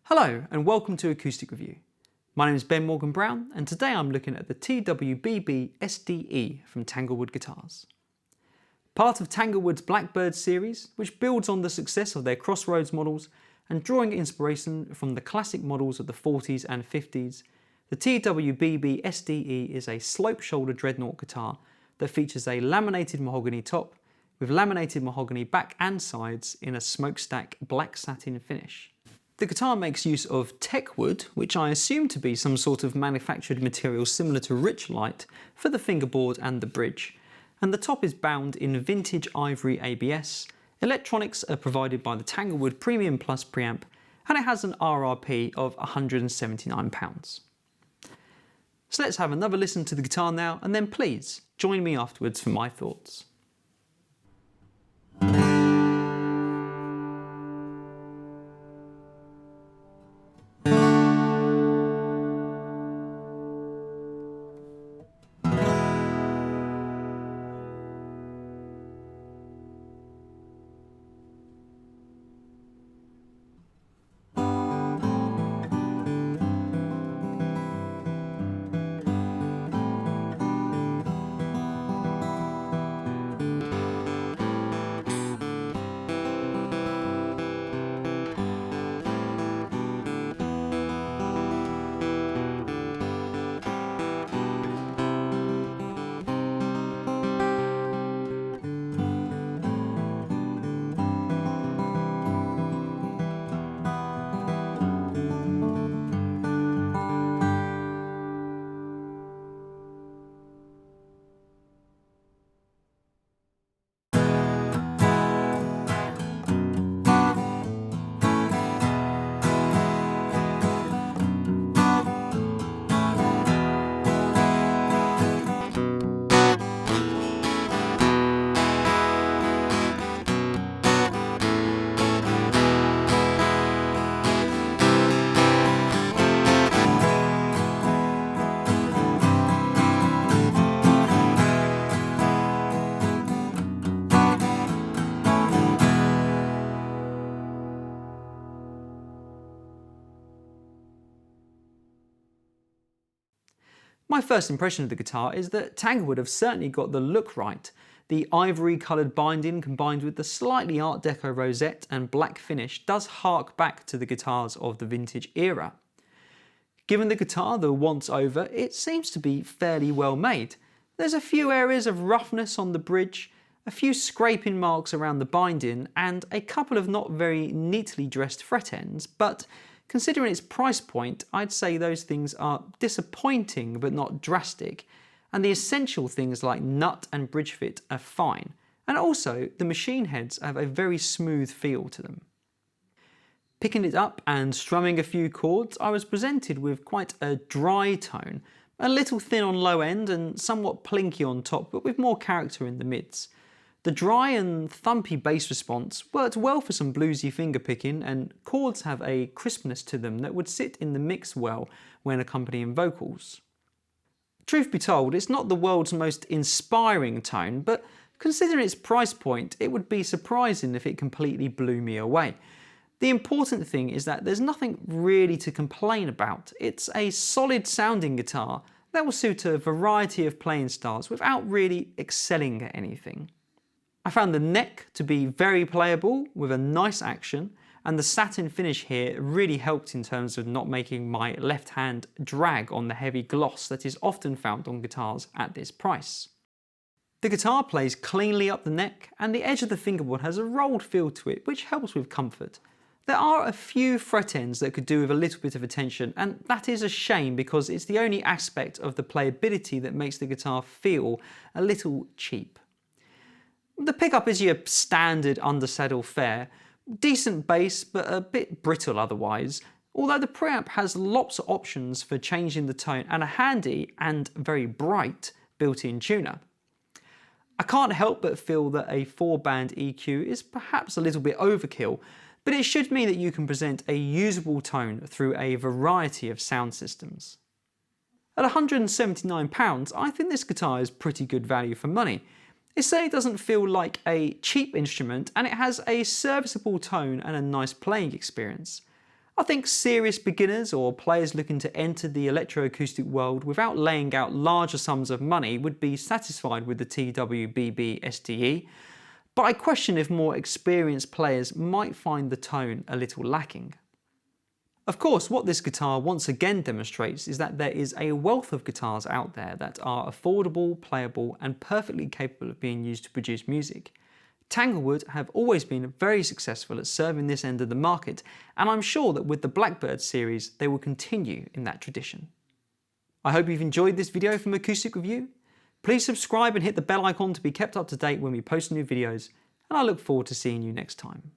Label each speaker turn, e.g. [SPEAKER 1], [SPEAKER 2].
[SPEAKER 1] Hello and welcome to Acoustic Review. My name is Ben Morgan Brown and today I'm looking at the TWBB SDE from Tanglewood Guitars. Part of Tanglewood's Blackbird series, which builds on the success of their Crossroads models and drawing inspiration from the classic models of the 40s and 50s, the TWBB SDE is a slope shoulder dreadnought guitar that features a laminated mahogany top with laminated mahogany back and sides in a smokestack black satin finish. The guitar makes use of teak wood, which I assume to be some sort of manufactured material similar to Richlite, for the fingerboard and the bridge, and the top is bound in vintage ivory ABS. Electronics are provided by the Tanglewood Premium Plus preamp, and it has an RRP of £179. So let's have another listen to the guitar now, and then please join me afterwards for my thoughts. My first impression of the guitar is that Tanglewood have certainly got the look right. The ivory coloured binding combined with the slightly Art Deco rosette and black finish does hark back to the guitars of the vintage era. Given the guitar the once over, it seems to be fairly well made. There's a few areas of roughness on the bridge, a few scraping marks around the binding and a couple of not very neatly dressed fret ends, but considering its price point, I'd say those things are disappointing but not drastic, and the essential things like nut and bridge fit are fine, and also the machine heads have a very smooth feel to them. Picking it up and strumming a few chords, I was presented with quite a dry tone, a little thin on low end and somewhat plinky on top, but with more character in the mids. The dry and thumpy bass response worked well for some bluesy fingerpicking, and chords have a crispness to them that would sit in the mix well when accompanying vocals. Truth be told, it's not the world's most inspiring tone, but considering its price point, it would be surprising if it completely blew me away. The important thing is that there's nothing really to complain about. It's a solid sounding guitar that will suit a variety of playing styles without really excelling at anything. I found the neck to be very playable with a nice action, and the satin finish here really helped in terms of not making my left hand drag on the heavy gloss that is often found on guitars at this price. The guitar plays cleanly up the neck, and the edge of the fingerboard has a rolled feel to it, which helps with comfort. There are a few fret ends that could do with a little bit of attention, and that is a shame because it's the only aspect of the playability that makes the guitar feel a little cheap. The pickup is your standard undersaddle fare, decent bass but a bit brittle otherwise, although the preamp has lots of options for changing the tone and a handy and very bright built-in tuner. I can't help but feel that a 4-band EQ is perhaps a little bit overkill, but it should mean that you can present a usable tone through a variety of sound systems. At £179, I think this guitar is pretty good value for money. It certainly doesn't feel like a cheap instrument, and it has a serviceable tone and a nice playing experience. I think serious beginners or players looking to enter the electroacoustic world without laying out larger sums of money would be satisfied with the TWBB SDE, but I question if more experienced players might find the tone a little lacking. Of course, what this guitar once again demonstrates is that there is a wealth of guitars out there that are affordable, playable, and perfectly capable of being used to produce music. Tanglewood have always been very successful at serving this end of the market, and I'm sure that with the Blackbird series they will continue in that tradition. I hope you've enjoyed this video from Acoustic Review. Please subscribe and hit the bell icon to be kept up to date when we post new videos, and I look forward to seeing you next time.